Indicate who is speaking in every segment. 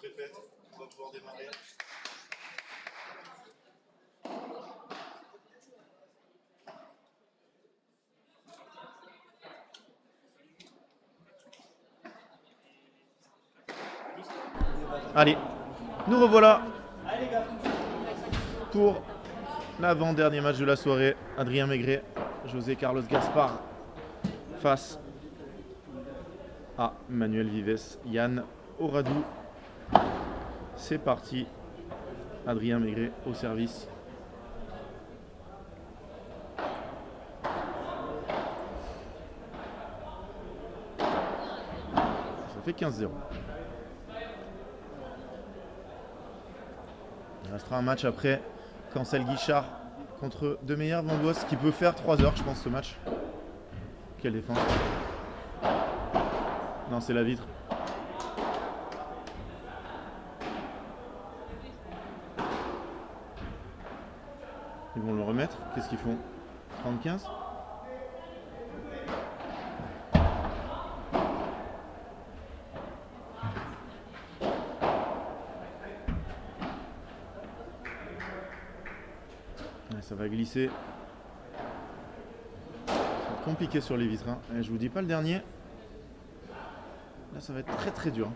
Speaker 1: rencontre est faite. On va pouvoir démarrer. Allez, nous revoilà pour l'avant-dernier match de la soirée. Adrien Maigret, José Carlos Gaspar face à Manuel Vives, Yann Oradou. C'est parti. Adrien Maigret au service. Ça fait 15-0. Il restera un match après. Cancel Guichard contre De Meyer Van Bois qui peut faire 3 heures, je pense, ce match. Quelle défense. Non, c'est la vitre. Ils vont le remettre. Qu'est-ce qu'ils font? 30-15. Ça va glisser. Ça va être compliqué sur les vitres. Hein. Et je vous dis pas le dernier. Là, ça va être très très dur.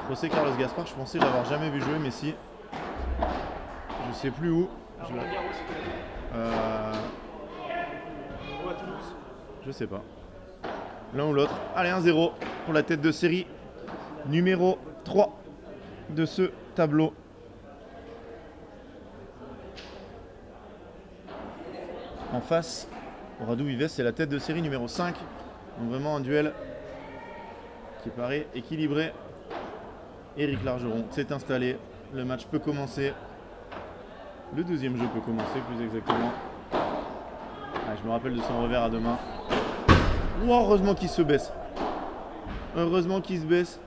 Speaker 1: José Carlos Gaspar, je pensais l'avoir jamais vu jouer, mais si. Je sais plus où. Je sais pas. L'un ou l'autre. Allez, 1-0 pour la tête de série numéro 3 de ce tableau. En face, Oradou Vives, c'est la tête de série numéro 5. Donc vraiment un duel qui paraît équilibré. Éric Largeron s'est installé. Le match peut commencer. Le deuxième jeu peut commencer plus exactement. Ah, je me rappelle de son revers à deux mains. Oh, heureusement qu'il se baisse. Heureusement qu'il se baisse.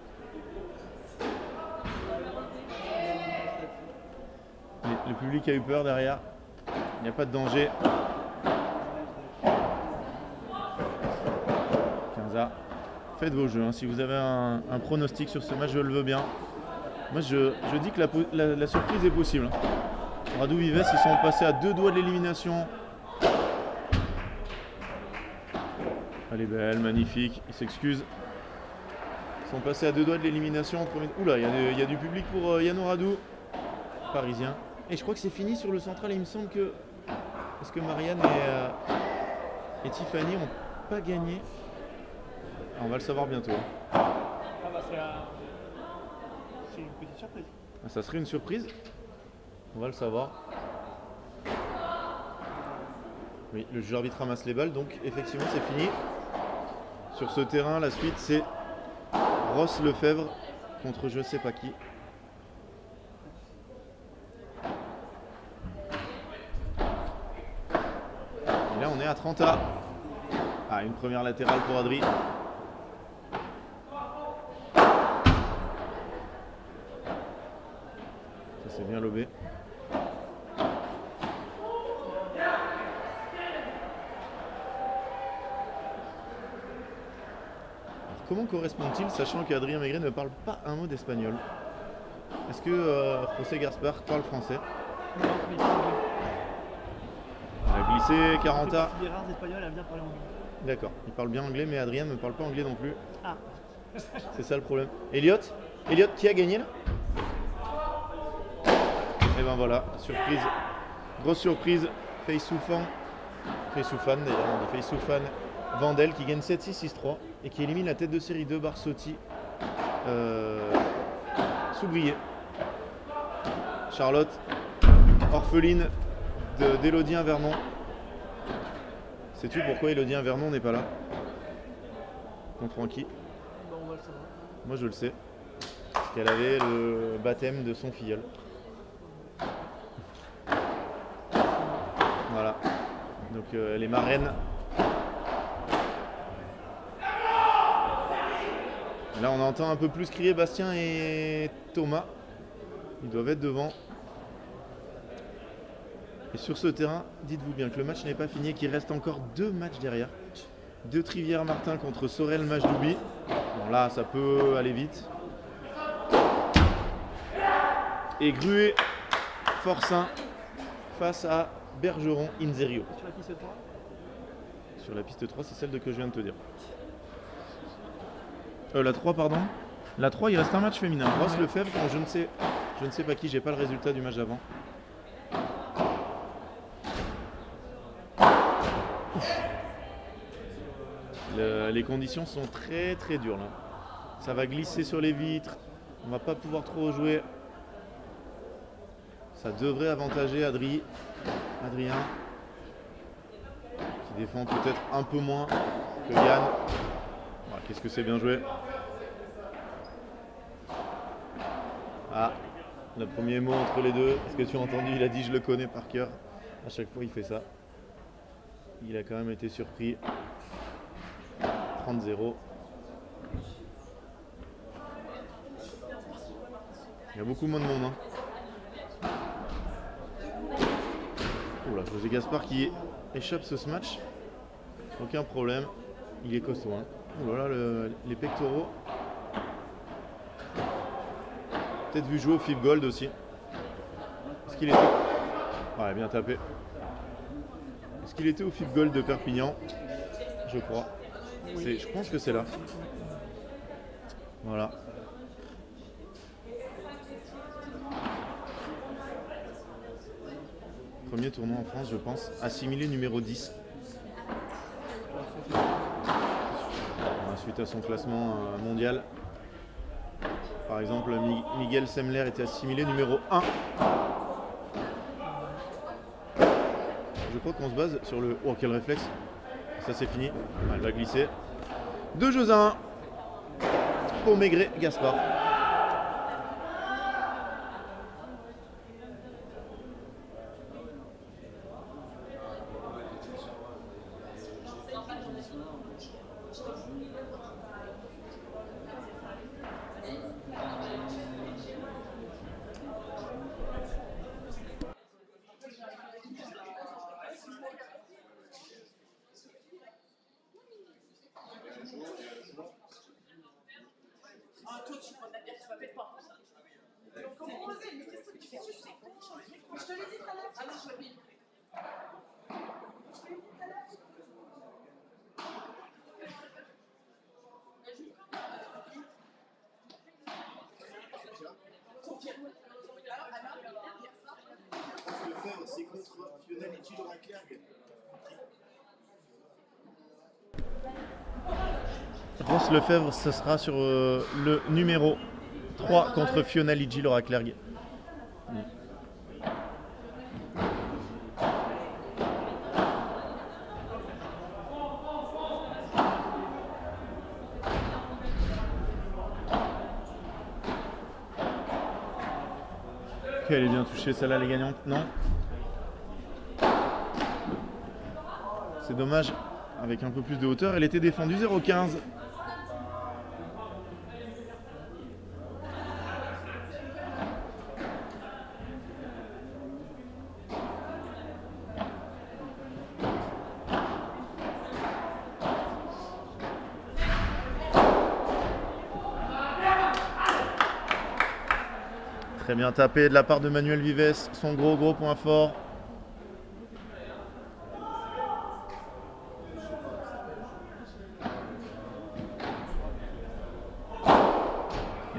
Speaker 1: Le public a eu peur derrière. Il n'y a pas de danger. 15A. Faites vos jeux. Hein. Si vous avez un pronostic sur ce match, je le veux bien. Moi, je dis que la surprise est possible. Oradou Vives, ils sont passés à 2 doigts de l'élimination. Elle est belle, magnifique. Ils s'excusent. Ils sont passés à 2 doigts de l'élimination. Oula, il y a du public pour Yann Oradou, parisien. Et je crois que c'est fini sur le central. Il me semble que... Est-ce que Marianne et Tiffany n'ont pas gagné? On va le savoir bientôt.
Speaker 2: Ah bah c'est une petite surprise.
Speaker 1: Ça serait une surprise. On va le savoir. Oui, le juge arbitre ramasse les balles, donc effectivement c'est fini. Sur ce terrain, la suite c'est Ross Lefebvre contre je sais pas qui. Et là on est à 30A. Ah, une première latérale pour Adri. Ça c'est bien lobé. Comment correspond-il, sachant qu'Adrien Maigret ne parle pas un mot d'espagnol? Est-ce que José Gaspar parle français?
Speaker 2: Non, mais
Speaker 1: On a glissé 40A.
Speaker 2: des rares espagnols à bien parler anglais.
Speaker 1: D'accord, il parle bien anglais, mais Adrien ne parle pas anglais non plus.
Speaker 2: Ah.
Speaker 1: C'est ça le problème. Elliot, qui a gagné là? Et ben voilà, surprise. Grosse surprise. Feissoufan d'ailleurs, on dit Feissoufan Vandel qui gagne 7-6-6-3 et qui élimine la tête de série 2 Barsotti Soubrier. Charlotte, orpheline d'Élodien Vernon. Sais-tu pourquoi Élodien Vernon n'est pas là contre Francky?
Speaker 2: Bon, on va le savoir.
Speaker 1: Moi je le sais. Parce qu'elle avait le baptême de son filleul. Voilà. Donc elle est marraine. Là on entend un peu plus crier Bastien et Thomas. Ils doivent être devant. Et sur ce terrain, dites-vous bien que le match n'est pas fini et qu'il reste encore 2 matchs derrière. De Trivière-Martin contre Sorel Majdoubi. Bon là, ça peut aller vite. Et Gruet Forcin face à Bergeron Inzerio.
Speaker 2: Sur la piste 3 ?
Speaker 1: Sur la piste 3, c'est celle que je viens de te dire. La 3, pardon. La 3, il reste un match féminin. Ross Lefebvre, je ne sais pas qui, j'ai pas le résultat du match d'avant. Les conditions sont très très dures là. Ça va glisser sur les vitres. On va pas pouvoir trop jouer. Ça devrait avantager Adrien. Qui défend peut-être un peu moins que Yann. Voilà, qu'est-ce que c'est bien joué. Ah, le premier mot entre les deux. Est-ce que tu as entendu? Il a dit je le connais par cœur. À chaque fois il fait ça. Il a quand même été surpris. 30-0. Il y a beaucoup moins de monde. Hein. Oula, José Gaspard qui échappe ce match. Aucun problème. Il est costaud. Hein. Oh là là, les pectoraux. Peut-être vu jouer au FIB Gold aussi. Est-ce qu'il était... Ouais, bien tapé. Est-ce qu'il était au FIB Gold de Perpignan? Je crois. Je pense que c'est là. Voilà. Premier tournoi en France, je pense. Assimilé numéro 10. Suite à son classement mondial. Par exemple, Miguel Semler était assimilé numéro 1. Je crois qu'on se base sur le... Oh, quel réflexe. Ça, c'est fini. Elle va glisser. 2 jeux à 1 pour Maigret Gaspard. C'est contre Fiona Litti-Lauraclergue. Ross Lefebvre, ce sera sur le numéro 3 contre Fiona Litti-Lauraclergue. Elle est bien touchée, celle-là, les gagnantes, non? C'est dommage, avec un peu plus de hauteur, elle était défendue 0,15. Très bien tapé de la part de Manuel Vives, son gros point fort.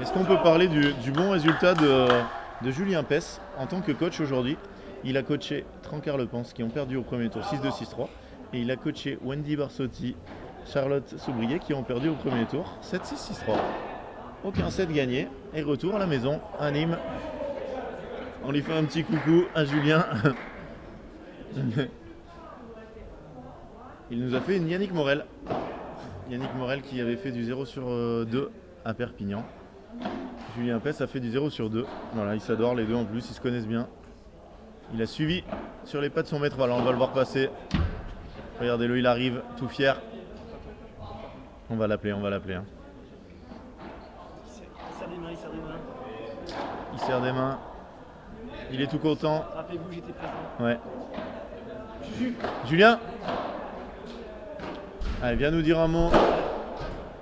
Speaker 1: Est-ce qu'on peut parler du bon résultat de Julien Pess en tant que coach aujourd'hui? Il a coaché Trancard Le Pense qui ont perdu au premier tour 6-2, 6-3. Et il a coaché Wendy Barsotti, Charlotte Soubrier qui ont perdu au premier tour 7-6, 6-3. Aucun set gagné. Et retour à la maison à Nîmes. On lui fait un petit coucou à Julien. Il nous a fait une Yannick Morel. Yannick Morel qui avait fait du 0 sur 2 à Perpignan. Julien Pess a fait du 0 sur 2. Voilà, ils s'adorent les deux en plus, ils se connaissent bien. Il a suivi sur les pas de son maître. Voilà, on va le voir passer. Regardez-le, il arrive tout fier. On va l'appeler, Hein.
Speaker 2: Il serre des mains.
Speaker 1: Il serre des mains. Il est tout content.
Speaker 2: Rappelez-vous, j'étais présent.
Speaker 1: Ouais. Julien. Allez, viens nous dire un mot.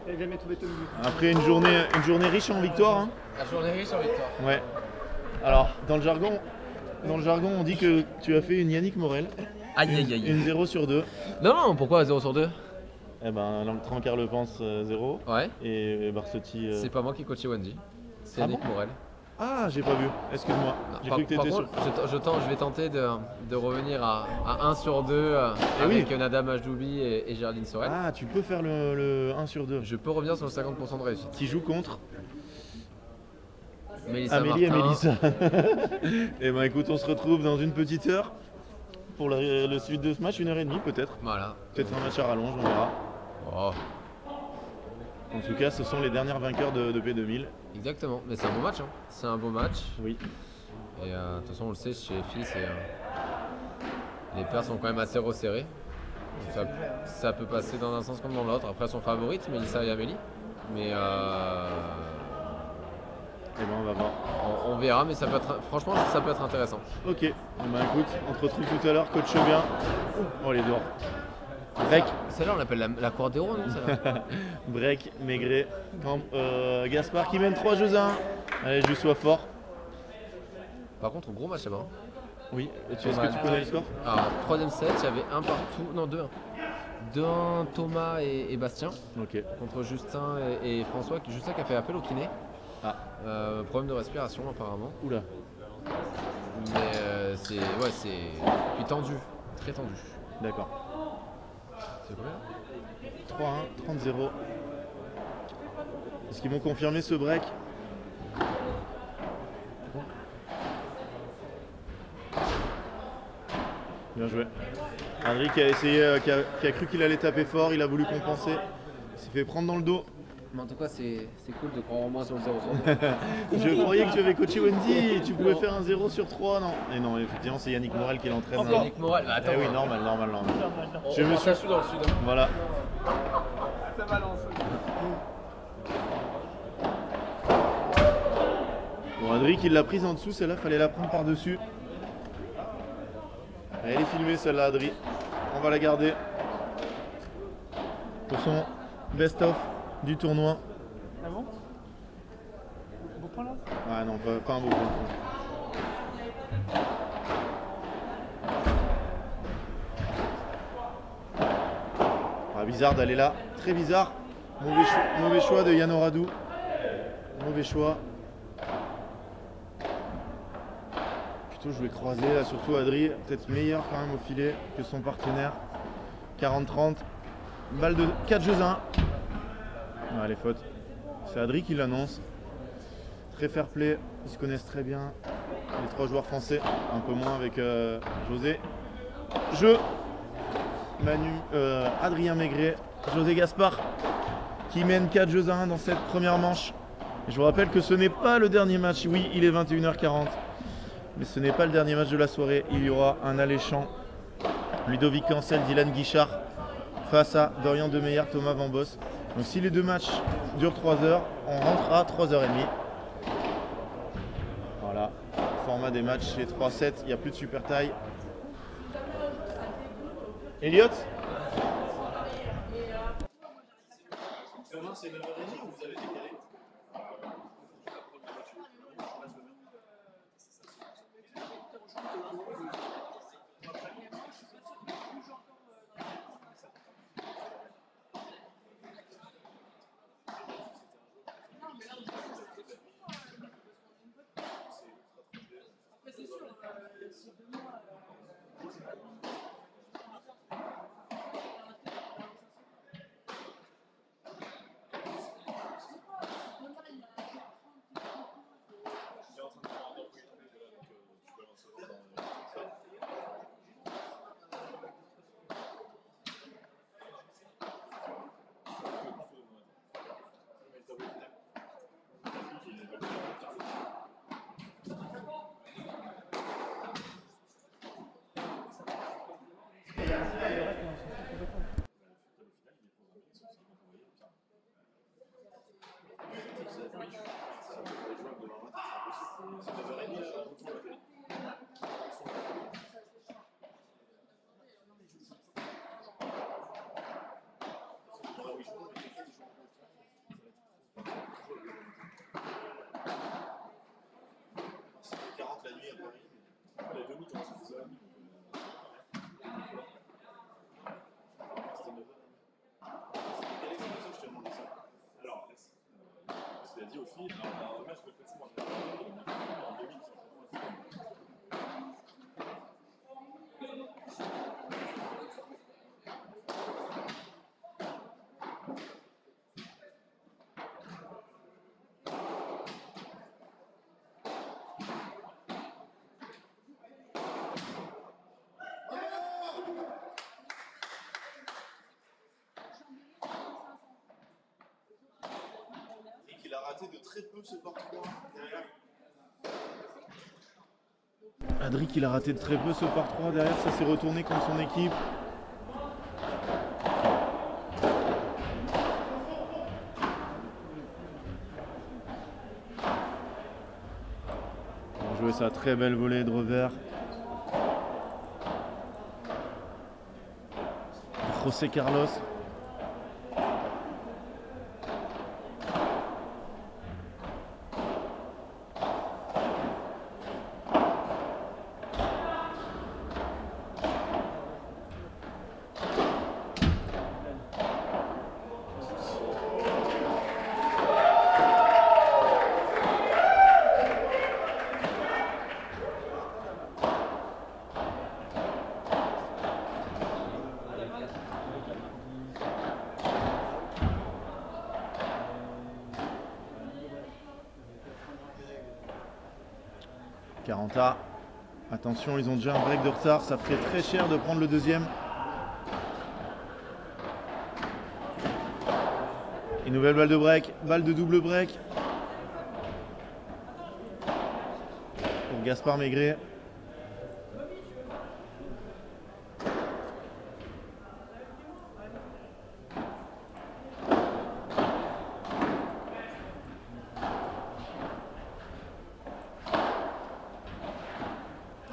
Speaker 2: Il a jamais trouvé Tom Gu.
Speaker 1: Après une journée riche en victoire. Hein.
Speaker 3: La journée riche en victoire.
Speaker 1: Ouais. Alors, dans le jargon, on dit que tu as fait une Yannick Morel.
Speaker 3: Aïe aïe aïe.
Speaker 1: Une 0 sur 2.
Speaker 3: Non, pourquoi 0 sur 2?
Speaker 1: Eh ben, Trancard le pense 0.
Speaker 3: Ouais.
Speaker 1: Et Barsotti.
Speaker 3: C'est pas moi qui coachais Wendy. C'est
Speaker 1: Ah
Speaker 3: Yannick
Speaker 1: bon
Speaker 3: Morel.
Speaker 1: Ah, j'ai pas vu. Excuse-moi. J'ai cru que t'étais
Speaker 3: Par
Speaker 1: sur.
Speaker 3: contre, je vais tenter de revenir à 1 sur 2
Speaker 1: Eh oui.
Speaker 3: avec Nadam Ajdoubi et Géraldine Sorel.
Speaker 1: Ah, tu peux faire le 1 sur 2.
Speaker 3: Je peux revenir sur le 50% de réussite.
Speaker 1: Qui joue contre
Speaker 3: Mélissa
Speaker 1: Amélie et
Speaker 3: Martin.
Speaker 1: Mélissa. Et ben écoute, on se retrouve dans une petite heure pour le suite de ce match, 1h30 peut-être.
Speaker 3: Voilà.
Speaker 1: Peut-être un match à rallonge, on verra.
Speaker 3: Oh,
Speaker 1: En tout cas, ce sont les derniers vainqueurs de P2000.
Speaker 3: exactement. Mais c'est un beau match. Hein. C'est un beau match.
Speaker 1: Oui.
Speaker 3: Et de toute façon, on le sait, chez les filles, les paires sont quand même assez resserrées. Donc ça peut passer dans un sens comme dans l'autre. Après, elles sont favorites, Mélissa et Amélie. Mais
Speaker 1: Et ben on va voir.
Speaker 3: on verra, mais ça peut être, franchement, ça peut être intéressant.
Speaker 1: Ok. Ben écoute, on te retrouve tout à l'heure, coach bien. Oh les dehors. Break,
Speaker 3: Celle-là, on l'appelle la Cordero, non celle-là?
Speaker 1: break, Maigret, Gaspard qui mène 3 jeux à 1. Allez, je sois fort.
Speaker 3: Par contre, gros match là-bas.
Speaker 1: Oui, est-ce que tu connais le score?
Speaker 3: Alors, troisième set, il y avait un partout, non 2-1. 2-1 Thomas et Bastien
Speaker 1: Ok.
Speaker 3: contre Justin et François. Justin qui a fait appel au kiné.
Speaker 1: Ah,
Speaker 3: Problème de respiration apparemment.
Speaker 1: oula.
Speaker 3: Mais c'est puis tendu, très tendu.
Speaker 1: D'accord.
Speaker 3: C'est combien?
Speaker 1: 3-1, 30-0. Est-ce qu'ils vont confirmer ce break? Bien joué. Adri qui a essayé, qui a cru qu'il allait taper fort, il a voulu compenser. Il s'est fait prendre dans le dos.
Speaker 3: Mais en tout cas, c'est cool de croire en moi sur le 0
Speaker 1: Je croyais que tu avais coaché Wendy et tu pouvais faire un 0 sur 3, non? Et non, effectivement, c'est Yannick Morel qui l'entraîne.
Speaker 3: C'est Yannick Morel. Bah, attends,
Speaker 1: Eh oui, normal. Je
Speaker 3: je
Speaker 1: me
Speaker 3: me
Speaker 1: suis-
Speaker 3: suis dans le sud.
Speaker 1: Voilà.
Speaker 2: Ça balance.
Speaker 1: Bon, Adri qui l'a prise en dessous, celle-là, fallait la prendre par-dessus. Elle est filmée celle-là, Adri. On va la garder. Pour son best-of du tournoi.
Speaker 2: Ah bon? Beau point là?
Speaker 1: Ah non, pas un beau point. Ah, bizarre d'aller là. Très bizarre. Mauvais choix de Yann Oradou. Mauvais choix. Plutôt jouer croisé là, surtout Adri. Peut-être meilleur quand même au filet que son partenaire. 40-30. Balle de 4 jeux à 1. Ah, les fautes. C'est Adri qui l'annonce. Très fair play. Ils se connaissent très bien. Les 3 joueurs français. Un peu moins avec José. Jeu. Adrien Maigret, José Gaspard qui mène 4 jeux à 1 dans cette première manche. Et je vous rappelle que ce n'est pas le dernier match. Oui, il est 21h40. Mais ce n'est pas le dernier match de la soirée. Il y aura un alléchant. Ludovic Cancel, Dylan Guichard face à Dorian Demeyer, Thomas Van Boss. Donc si les deux matchs durent 3 heures, on rentre à 3h30. Voilà, format des matchs, les 3-7, il n'y a plus de super taille. Elliot?
Speaker 4: les deux mi-temps, c'est 10h30. C'était 9h. C'est décalé, c'est pour ça que je te demandais ça. Alors, parce qu'il a dit aussi, alors, je peux te laisser moi. En 2000, il a raté de très peu ce par 3 derrière.
Speaker 1: Adric il a raté de très peu ce par 3 derrière, ça s'est retourné contre son équipe. Bien joué, sa très belle volée de revers. José Carlos. Caranta, attention, ils ont déjà un break de retard, ça ferait très cher de prendre le deuxième. Une nouvelle balle de break, balle de double break. Pour Gaspard Maigret.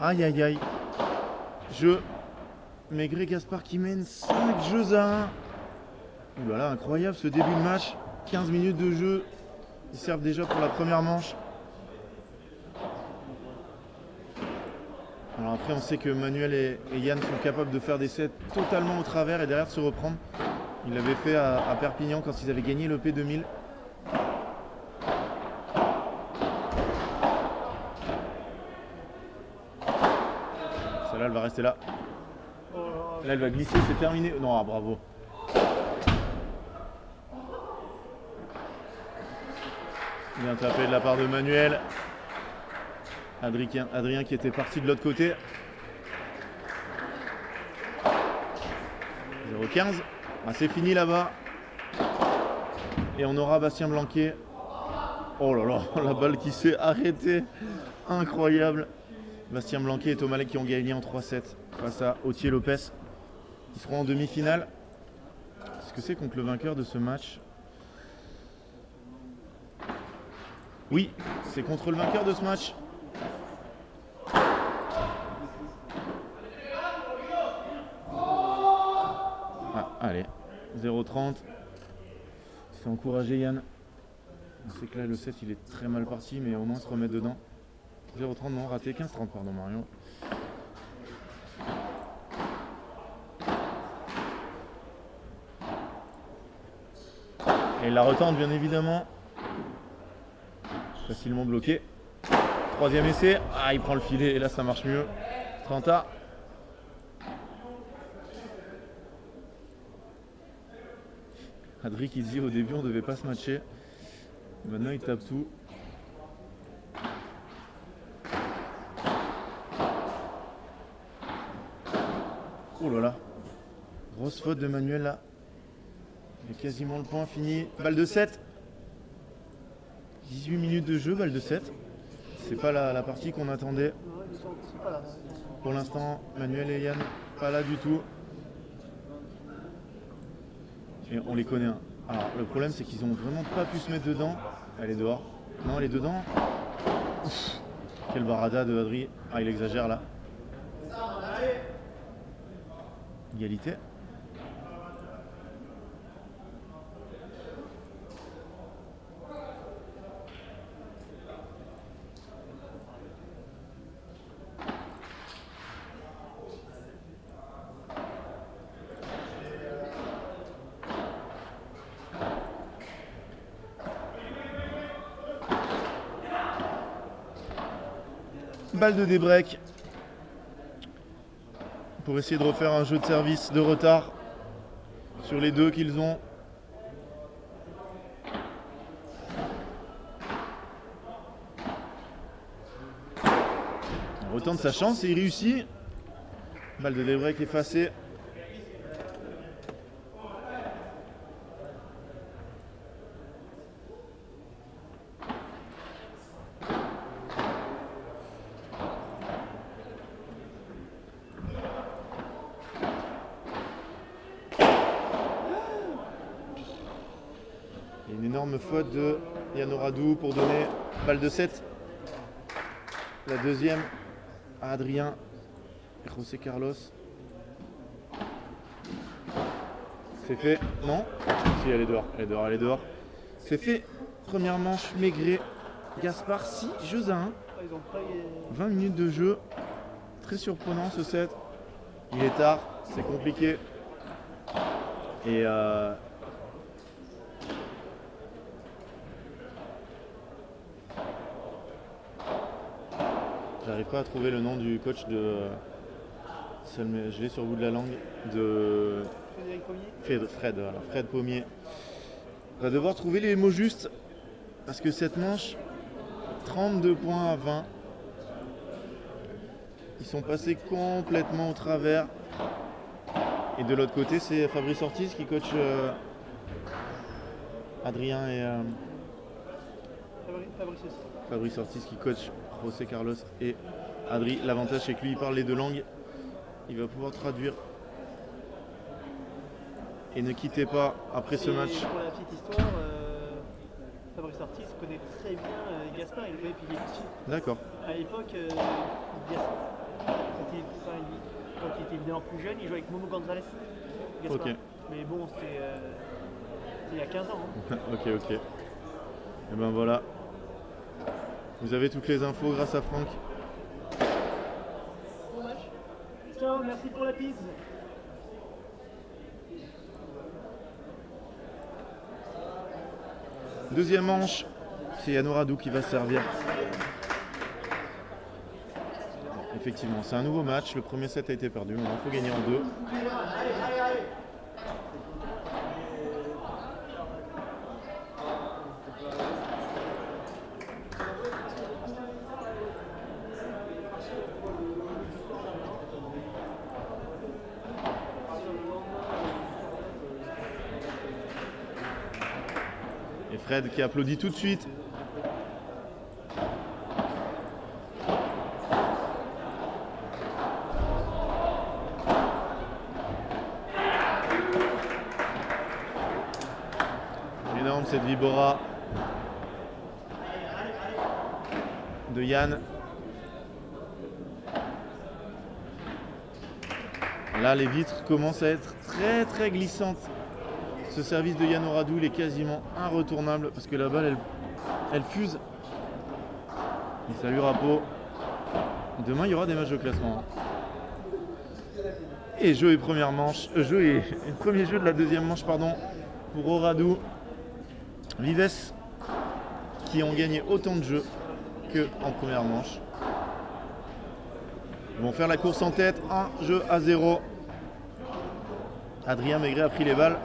Speaker 1: Aïe aïe aïe. Jeu. Maigret Gaspard qui mène 5 jeux à 1. Voilà, incroyable ce début de match. 15 minutes de jeu. Ils servent déjà pour la première manche. Alors après on sait que Manuel et Yann sont capables de faire des sets totalement au travers et derrière se reprendre. Ils l'avaient fait à Perpignan quand ils avaient gagné le P2000. Celle-là elle va rester là. Là elle va glisser, c'est terminé. Non, ah, bravo. Bien tapé de la part de Manuel. Adrien qui était parti de l'autre côté. 0-15. Ah, c'est fini là-bas. Et on aura Bastien Blanquet. Oh là là, la balle qui s'est arrêtée. Incroyable. Bastien Blanquet et Thomas qui ont gagné en 3-7 face à Autier Lopez. Ils seront en demi-finale. Est-ce que c'est contre le vainqueur de ce match? Oui, c'est contre le vainqueur de ce match. Ah, allez, 0-30. C'est encouragé Yann. On sait que là le set il est très mal parti, mais au moins se remettre dedans. 0-30, non, raté. 15-30, pardon Marion. Et la retente bien évidemment. Facilement bloqué. Troisième essai. Ah, il prend le filet et là ça marche mieux. 30A. Adric il dit au début on devait pas se matcher. Maintenant il tape tout. Oh là là. Grosse faute de Manuel là. Il y a quasiment le point fini. Balle de 7. 18 minutes de jeu, balle de 7. C'est pas la partie qu'on attendait. Pour l'instant, Manuel et Yann, pas là du tout. Et on les connaît. Alors le problème c'est qu'ils ont vraiment pas pu se mettre dedans. Elle est dehors. Non, elle est dedans. Ouf. Quel barada de Adri. Ah, il exagère là. Égalité. balle de débreak pour essayer de refaire un jeu de service de retard sur les deux qu'ils ont. Il retente sa chance et il réussit. Balle de débreak effacée. Une énorme faute de Yann Oradou pour donner balle de 7. La deuxième à Adrien et José Carlos. C'est fait. Non? Si, elle est dehors. Elle est dehors. Elle est dehors. C'est fait. Première manche, Maigret. Gaspard 6 jeux à 1. 20 minutes de jeu. Très surprenant ce set. Il est tard. C'est compliqué. Et j'arrive pas à trouver le nom du coach de. Je l'ai sur le bout de la langue. De. Fred Pommier. On va devoir trouver les mots justes. Parce que cette manche, 32 points à 20. Ils sont passés complètement au travers. Et de l'autre côté, c'est Fabrice Ortiz qui coach Adrien et. Fabrice Ortiz qui coach José Carlos et Adri. L'avantage, c'est que lui, il parle les deux langues. Il va pouvoir traduire. Et ne quittez pas après ce match.
Speaker 2: Pour la petite histoire, Fabrice Ortiz connaît très bien Gaspard, il le connaît depuis qu'il est petit.
Speaker 1: D'accord.
Speaker 2: À l'époque, quand il était évidemment plus jeune, il jouait avec Momo Gonzalez. Gaspard.
Speaker 1: Ok.
Speaker 2: Mais bon, c'était il y a 15 ans. Hein.
Speaker 1: Ok. Et ben voilà. Vous avez toutes les infos grâce à Franck.
Speaker 2: Bon match. Ciao, merci pour la pizza.
Speaker 1: Deuxième manche, c'est Yann Oradou qui va servir. Effectivement, c'est un nouveau match. Le premier set a été perdu. Maintenant, il faut gagner en deux. Et Fred qui applaudit tout de suite. Énorme cette Vibora de Yann. Là, les vitres commencent à être très glissantes. Ce service de Yann Oradou, il est quasiment irretournable parce que la balle, elle fuse. Et salut Rapo. Demain, il y aura des matchs de classement. Et jeu et première manche. Premier jeu de la deuxième manche, pardon, pour Oradou. Vives qui ont gagné autant de jeux qu'en première manche. Ils vont faire la course en tête. 1 jeu à 0. Adrien Maigret a pris les balles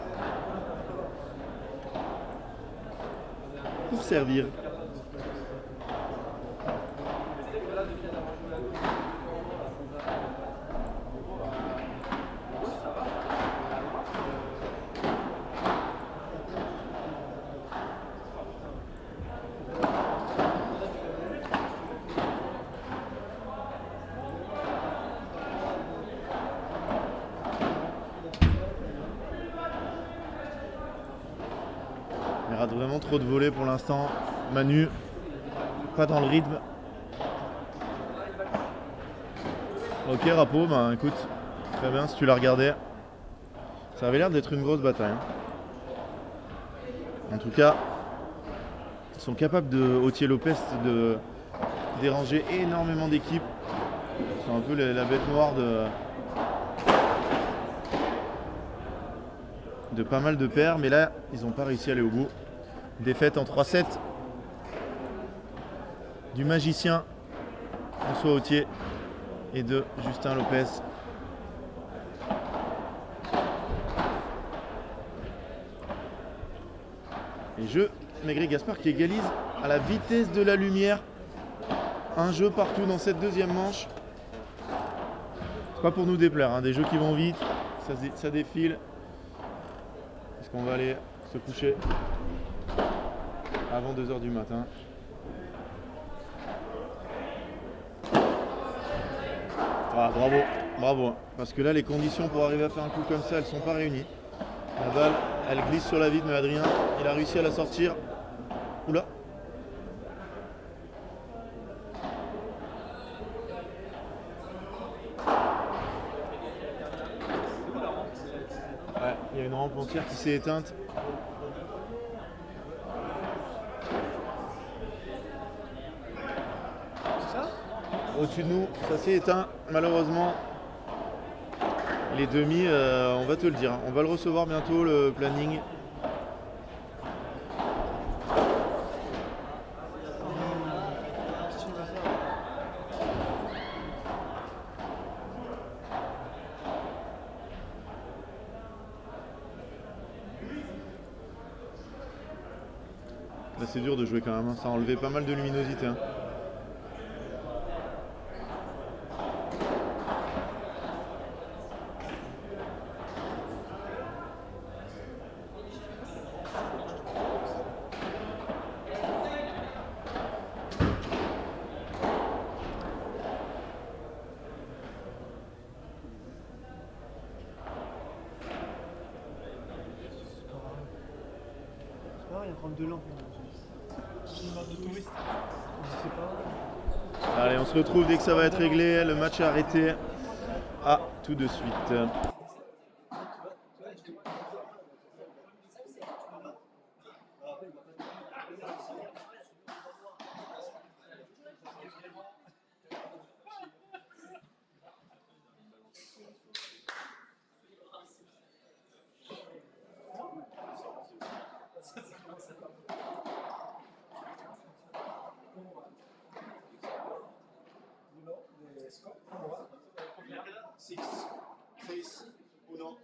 Speaker 1: pour servir. Il rate vraiment trop de volets pour l'instant. Manu, pas dans le rythme. Ok Rapo, ben écoute, très bien si tu l'as regardé. Ça avait l'air d'être une grosse bataille. En tout cas, ils sont capables de Autier Lopez de déranger énormément d'équipes. Ils sont un peu la bête noire de pas mal de paires, mais là ils n'ont pas réussi à aller au bout. Défaite en 3-7 du magicien François Autier et de Justin Lopez. Et jeu Maigret-Gaspard qui égalise à la vitesse de la lumière. Un jeu partout dans cette deuxième manche. C'est pas pour nous déplaire, hein. Des jeux qui vont vite, ça défile. Est-ce qu'on va aller se coucher avant 2 h du matin? Ah, bravo, bravo, hein. Parce que là les conditions pour arriver à faire un coup comme ça, elles sont pas réunies. La balle, elle glisse sur la vide, mais Adrien, il a réussi à la sortir. Oula. Ouais, il y a une rampe entière qui s'est éteinte. Au-dessus de nous, ça s'est éteint, malheureusement. Les demi, on va te le dire, hein. On va le recevoir bientôt, le planning. Là, c'est dur de jouer quand même, hein. Ça a enlevé pas mal de luminosité, hein.
Speaker 2: Il y a 32 lampes. De touristes. Je sais pas.
Speaker 1: Allez, on se retrouve dès que ça va être réglé. Le match est arrêté. À tout de suite.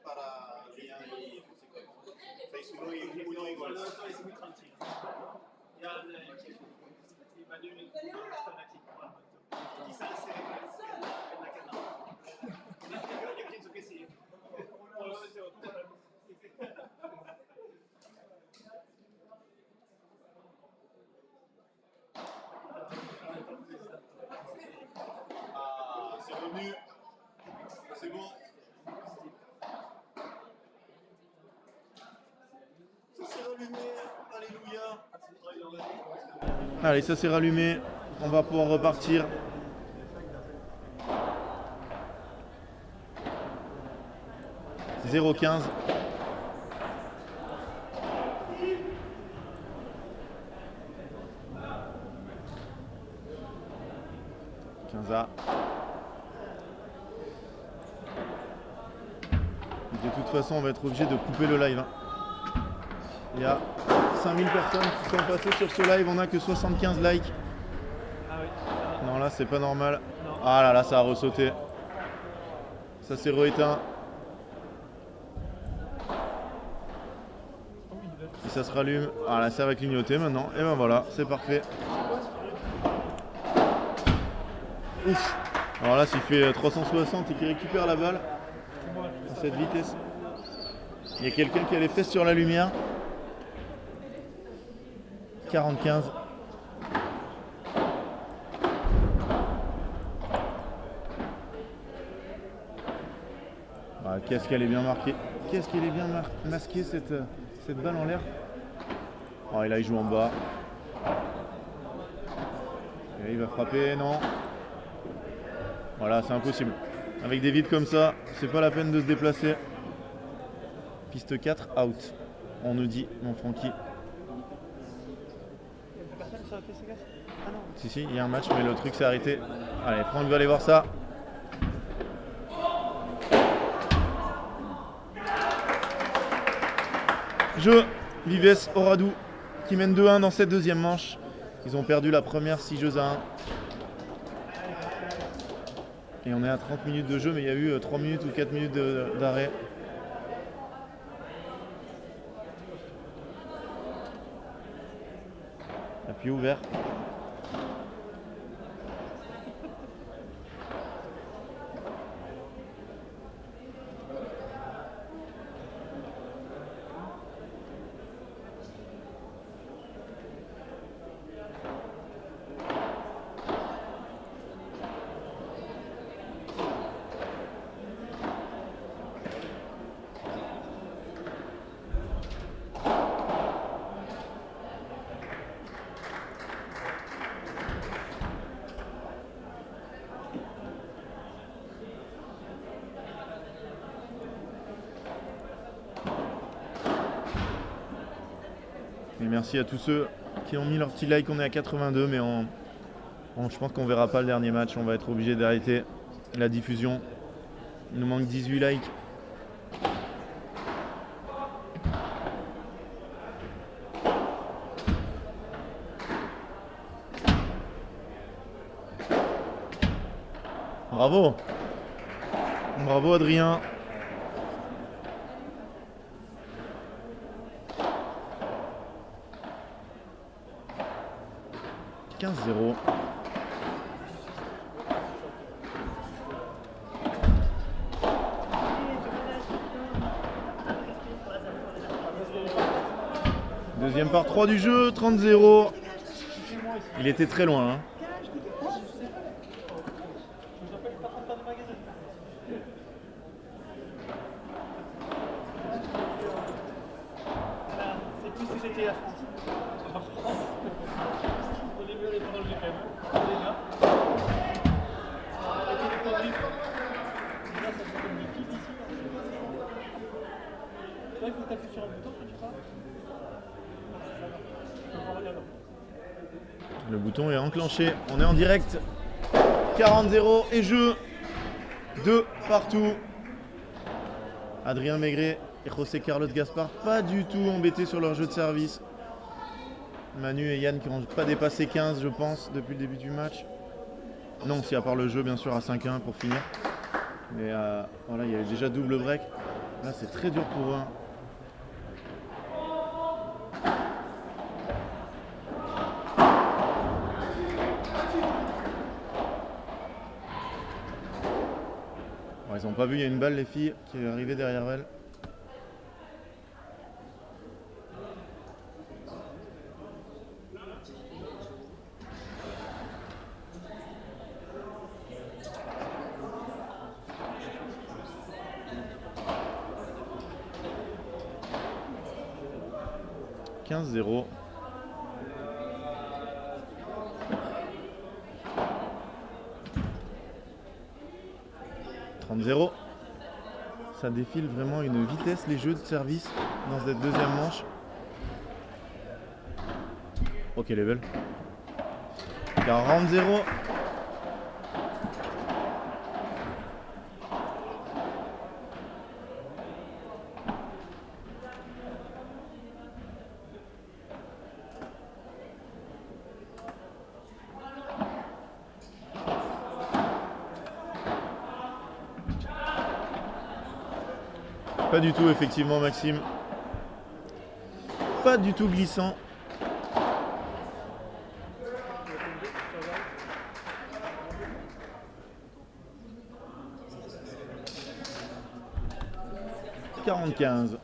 Speaker 5: Para Adrián y José. 6-1 y goles.
Speaker 2: Es muy tranquilo. Ya Manuel está aquí. Quizás en la canal. Yo pienso que sí.
Speaker 5: C'est revenu. C'est bon. Ça s'est rallumé. Alléluia.
Speaker 1: Allez, ça s'est rallumé. On va pouvoir repartir. « 0-15 ». 15A. De toute façon, on va être obligé de couper le live, hein. Il y a 5000 personnes qui sont passées sur ce live, on n'a que 75 likes.
Speaker 2: Ah oui.
Speaker 1: Non, là, c'est pas normal.
Speaker 2: Non.
Speaker 1: Ah là là, ça a ressauté. Ça s'est rééteint. Et ça se rallume. Ah là, ça va clignoter maintenant. Et ben voilà, c'est parfait. Ouf. Alors là, s'il fait 360 et qu'il récupère la balle à cette vitesse, il y a quelqu'un qui a les fesses sur la lumière. 45. Ah, qu'est-ce qu'elle est bien marquée. Qu'est-ce qu'elle est bien masquée cette balle en l'air. Oh, et là il joue en bas. Et là, il va frapper, non. Voilà, c'est impossible. Avec des vides comme ça, c'est pas la peine de se déplacer. Piste 4, out. On nous dit, mon Francky.
Speaker 2: Personne sur la piste 4 ? Ah non.
Speaker 1: Si, il y a un match, mais le truc s'est arrêté. Allez, Franck va aller voir ça. Jeu Vives Oradou qui mène 2-1 dans cette deuxième manche. Ils ont perdu la première 6 jeux à 1. Et on est à 30 minutes de jeu, mais il y a eu 3 minutes ou 4 minutes d'arrêt. Appui ouvert. Et merci à tous ceux qui ont mis leur petit like. On est à 82, mais je pense qu'on verra pas le dernier match. On va être obligé d'arrêter la diffusion. Il nous manque 18 likes. Bravo! Bravo Adrien! « 15-0. Deuxième par 3 du jeu, 30-0. Il était très loin. Hein.
Speaker 2: C'est plus que c'était la France. On est mieux les pendant le week-end. Déjà. Arrêtez les conneries. Là, ça se fait des kills ici. Là, il faut t'appuyer sur un bouton quand tu frappes.
Speaker 1: Le bouton est enclenché. On est en direct. 40-0 et jeu. 2 partout. Adrien Maigret et José Carlos Gaspar pas du tout embêtés sur leur jeu de service. Manu et Yann qui n'ont pas dépassé 15 je pense depuis le début du match. Non, si à part le jeu bien sûr à 5-1 pour finir. Mais voilà, il y a déjà double break. Là c'est très dur pour eux. Bon, ils n'ont pas vu, il y a une balle les filles qui est arrivée derrière elles. « 15-0 ». Ça défile vraiment une vitesse les jeux de service dans cette deuxième manche. Ok level. 40-0. Pas du tout effectivement Maxime. Pas du tout glissant. « 40-15 ».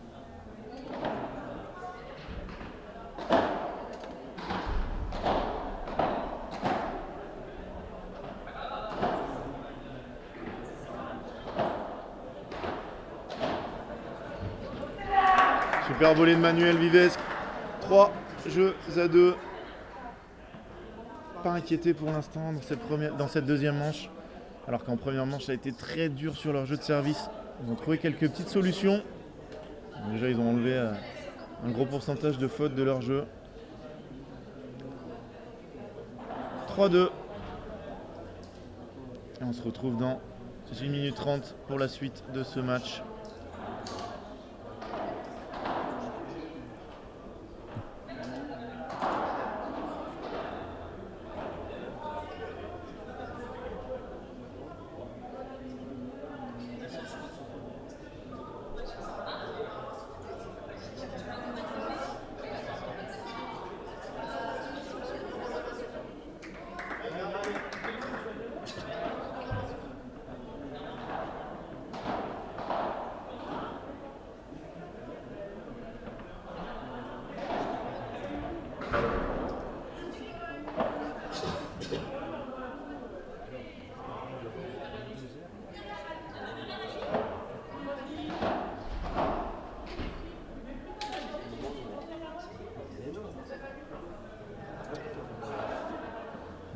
Speaker 1: Super volée de Manuel Vives. 3 jeux à 2. Pas inquiété pour l'instant dans cette deuxième manche. Alors qu'en première manche, ça a été très dur sur leur jeu de service. Ils ont trouvé quelques petites solutions. Déjà, ils ont enlevé un gros pourcentage de fautes de leur jeu. 3-2. Et on se retrouve dans 1 minute 30 pour la suite de ce match.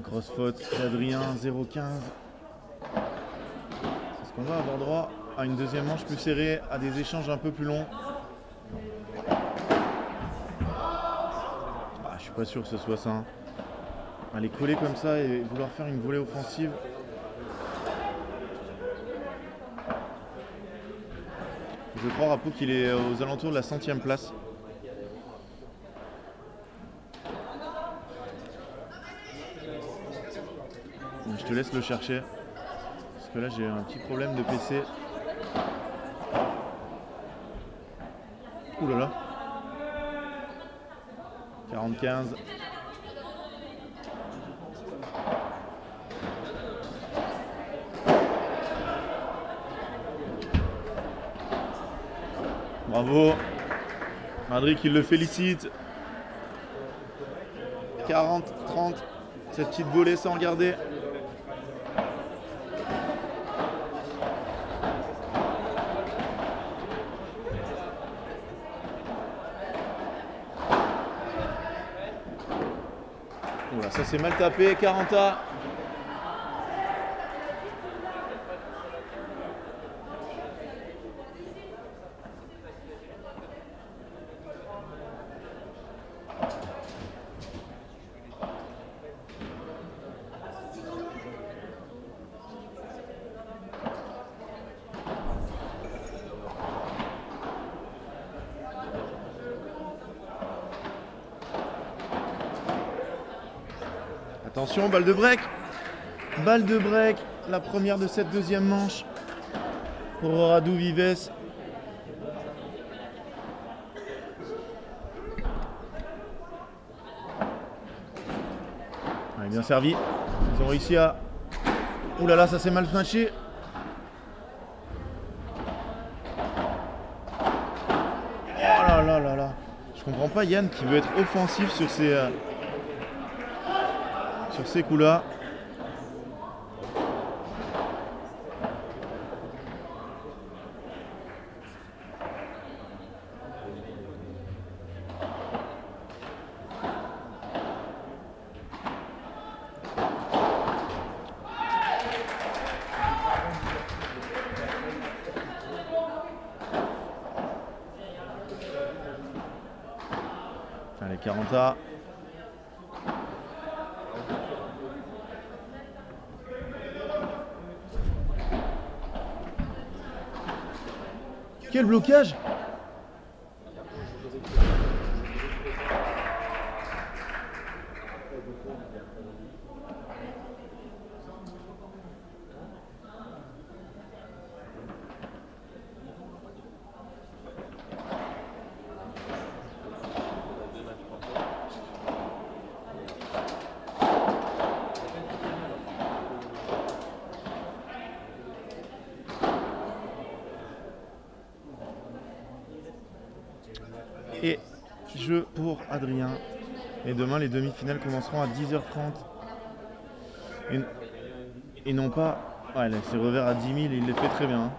Speaker 1: Grosse faute d'Adrien, 0-15. Est-ce qu'on va avoir droit à une deuxième manche plus serrée, à des échanges un peu plus longs? Ah, je suis pas sûr que ce soit ça. Hein. Aller coller comme ça et vouloir faire une volée offensive. Je crois, Rapou, qu'il est aux alentours de la 100e place. Je te laisse le chercher. Parce que là, j'ai un petit problème de PC. Ouh là là. 40-15. Bravo. Madrid qui le félicite. 40-30. Cette petite volée sans regarder. Voilà, ça c'est mal tapé. 40A. Attention, balle de break. Balle de break, la première de cette deuxième manche pour Radou Vives. Allez, bien servi. Ils ont réussi à... Ouh là là, ça s'est mal snatché. Oh là là là là. Je comprends pas Yann qui veut être offensif sur ces coups-là. Allez, 40A. Quel blocage! Et jeu pour Adrien. Et demain, les demi-finales commenceront à 10h30. Et non pas... Ouais, là, c'est revers à 10 000 et il les fait très bien. Hein.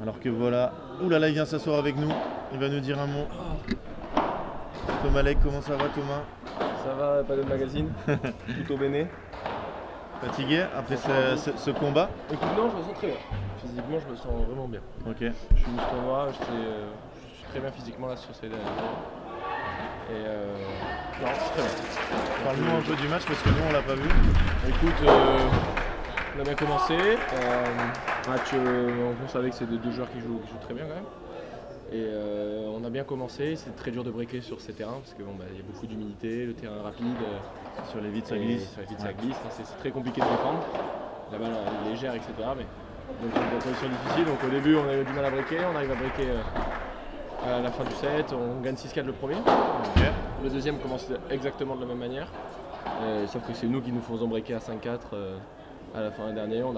Speaker 1: Alors que voilà... Ouh là là, il vient s'asseoir avec nous. Il va nous dire un mot. Thomas Lec, comment ça va Thomas?
Speaker 6: Ça va, pas de magazine, tout au béné.
Speaker 1: Fatigué après ce combat?
Speaker 6: Écoute, non, je me sens très bien. Physiquement, je me sens vraiment bien.
Speaker 1: Ok.
Speaker 6: Je suis moustonois, je suis très bien physiquement là sur ces derniers jours. Et non, c'est très bien.
Speaker 1: Parle-nous un peu du match parce que nous on l'a pas vu.
Speaker 6: Écoute, on a bien commencé. Match, on savait que c'est deux joueurs qui jouent très bien quand même. Et on a bien commencé, c'est très dur de breaker sur ces terrains parce qu'il bon, y a beaucoup d'humidité, le terrain est rapide.
Speaker 1: Sur les vides ça glisse.
Speaker 6: Sur les vides ça glisse, c'est très compliqué de défendre. La balle est légère, etc. Mais, donc c'est une position difficile, donc au début on a eu du mal à breaker, on arrive à breaker à la fin du set, on gagne 6-4 le premier.
Speaker 1: Okay.
Speaker 6: Le deuxième commence exactement de la même manière. Sauf que c'est nous qui nous faisons breaker à 5-4 à la fin dernier. On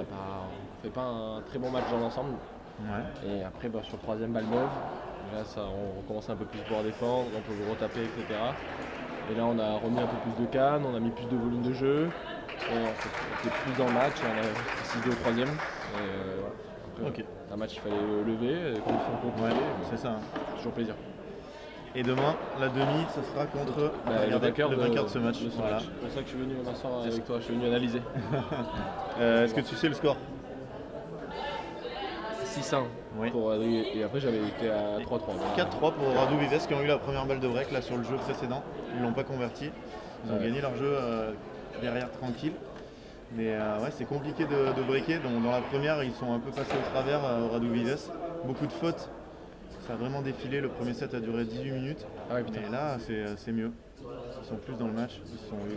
Speaker 6: fait pas un très bon match dans l'ensemble.
Speaker 1: Ouais.
Speaker 6: Et après, sur le troisième balle neuve, là, on commence un peu plus pouvoir défendre, on peut vous retaper, etc. Et là, on a remis un peu plus de canne, on a mis plus de volume de jeu. Et on fait plus dans le match, on a 6-2 au troisième. Et, voilà. Après, un match, il fallait le lever, conditions compliquées.
Speaker 1: Ouais, c'est ça.
Speaker 6: Toujours plaisir.
Speaker 1: Et demain, la demi, ça sera contre
Speaker 6: le vainqueur
Speaker 1: de ce match. Voilà.
Speaker 6: C'est pour ça que je suis venu m'asseoir avec toi, je suis venu analyser.
Speaker 1: Est-ce que tu sais le score?
Speaker 6: 6-1
Speaker 1: Oui.
Speaker 6: pour Adrien, et après j'avais été à 3-3.
Speaker 1: 4-3 pour Radu Vives qui ont eu la première balle de break là sur le jeu précédent. Ils l'ont pas converti. Ils ont gagné leur jeu derrière tranquille. Mais ouais, c'est compliqué de breaker. Donc, dans la première, ils sont un peu passés au travers Radu Vives. Beaucoup de fautes. Ça a vraiment défilé. Le premier set a duré 18 minutes.
Speaker 6: Ah ouais, putain.
Speaker 1: Mais là, c'est mieux. Ils sont plus dans le match.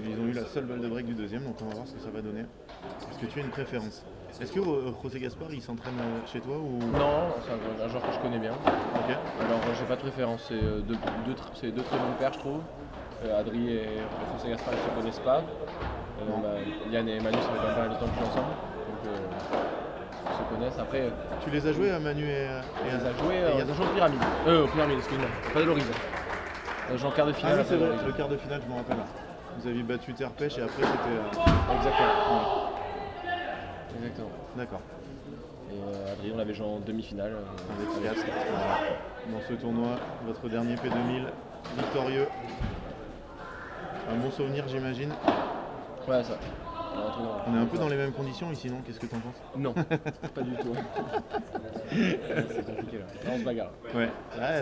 Speaker 1: Ils ont eu la seule balle de break du deuxième. Donc on va voir ce que ça va donner. Est-ce que tu as une préférence? Est-ce que José Gaspar il s'entraîne chez toi ou...
Speaker 6: Non, c'est un joueur que je connais bien.
Speaker 1: Ok.
Speaker 6: Alors j'ai pas de préférence, c'est deux très bons pairs je trouve. Adrien et José Gaspar ils se connaissent pas. Yann et Manu ça fait pas mal de temps qu'ils sont ensemble. Donc ils se connaissent. Après
Speaker 1: Tu les as joués à Manu et
Speaker 6: on les a joués
Speaker 1: Yann.
Speaker 6: au Pyramide. Au Pyramide, excuse-moi, pas de l'Horizon. J'ai en quart de
Speaker 1: Ah
Speaker 6: finale.
Speaker 1: oui, c'est vrai,
Speaker 6: Horizon.
Speaker 1: le quart de finale, je me rappelle. Vous aviez battu Terre Pêche et après c'était...
Speaker 6: Exactement. Exactement.
Speaker 1: D'accord.
Speaker 6: Et Adrien on l'avait joué en demi-finale.
Speaker 1: Avec Gast. Voilà. Dans ce tournoi, votre dernier P2000, victorieux. Un bon souvenir, j'imagine.
Speaker 6: Ouais, ça.
Speaker 1: On est un peu dans les mêmes conditions ici, non? Qu'est-ce que t'en penses?
Speaker 6: Non, pas du tout. C'est compliqué là. Là, on se bagarre.
Speaker 1: Ouais,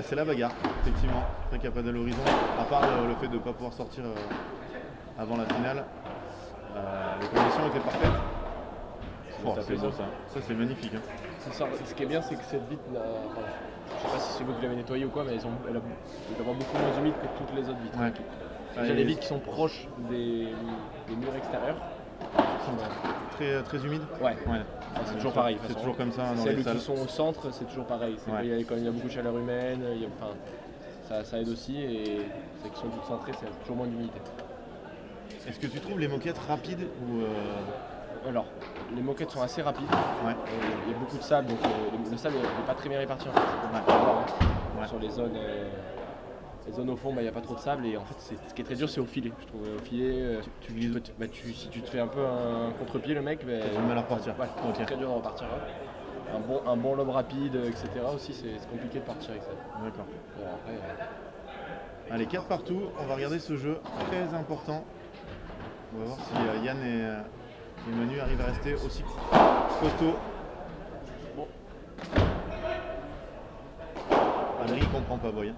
Speaker 1: c'est la bagarre, effectivement. Après qu'il n'y a pas de l'horizon, à part le fait de ne pas pouvoir sortir avant la finale, les conditions étaient parfaites. Oh, c'est beau ça. Ça c'est magnifique. Hein.
Speaker 6: C'est ça. Ce qui est bien, c'est que cette vitre, là, enfin, je sais pas si c'est vous qui l'avez nettoyée ou quoi, mais elle est beaucoup moins humide que toutes les autres vitres.
Speaker 1: Ouais.
Speaker 6: Déjà les vitres qui sont proches des murs extérieurs.
Speaker 1: Très, très humide.
Speaker 6: Ouais. C'est toujours pareil.
Speaker 1: C'est toujours comme ça dans
Speaker 6: Celles
Speaker 1: les salles.
Speaker 6: qui sont au centre, c'est toujours pareil. Quand il y a beaucoup de chaleur humaine, ça aide aussi. Et celles qui sont toutes centrées, c'est toujours moins d'humidité.
Speaker 1: Est-ce que tu trouves les moquettes rapides ou
Speaker 6: Alors, les moquettes sont assez rapides.
Speaker 1: Ouais.
Speaker 6: Il y a beaucoup de sable, donc le sable n'est pas très bien réparti en fait.
Speaker 1: Ouais.
Speaker 6: Sur les zones au fond, il n'y a pas trop de sable et en fait, ce qui est très dur, c'est au filet. Je trouve au filet, si tu te fais un peu un contre-pied, le mec,
Speaker 1: t'as du mal à repartir.
Speaker 6: Ouais, c'est très dur de repartir. Un bon lob rapide, etc. aussi, c'est compliqué de partir avec ça.
Speaker 1: D'accord.
Speaker 6: Bon, après,
Speaker 1: Allez, 4 partout. On va regarder ce jeu très important. On va voir si Yann et Manu arrivent à rester aussi costauds. Bon. Adrien il comprend pas Boy.